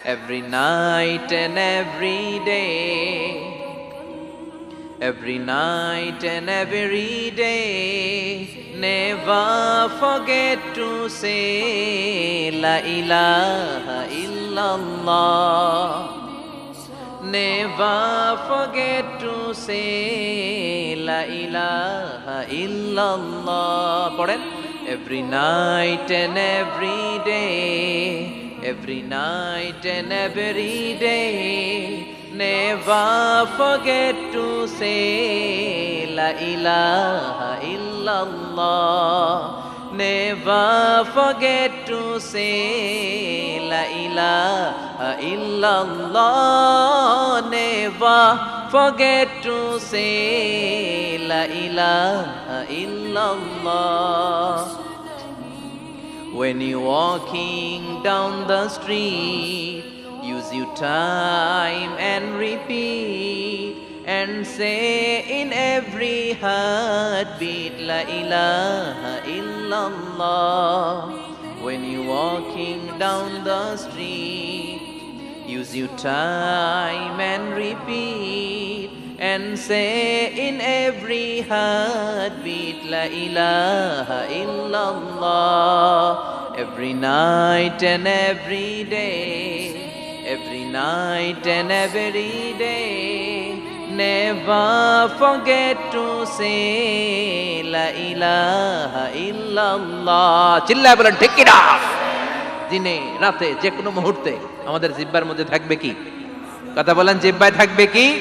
Every night and every day, every night and every day, never forget to say La ilaha illallah. Never forget to say La ilaha illallah. পড়েন, every night and every day, every night and every day, never forget to say La ilaha illallah. Never forget to say La ilaha illallah. Never forget to say La ilaha illallah. When you're walking down the street, use your time and repeat and say in every heartbeat La ilaha illallah. When you're walking down the street, use your time and repeat and say in every heartbeat La ilaha illallah. Every night and every day, every night and every day, never forget to say La ilaha illallah. চিল্লায় বলেন ঠিক কিনা? দিনে রাতে যে কোনো মুহূর্তে আমাদের জিহ্বার মধ্যে থাকবে কি? কথা বলেন, জিহ্বায় থাকবে কি?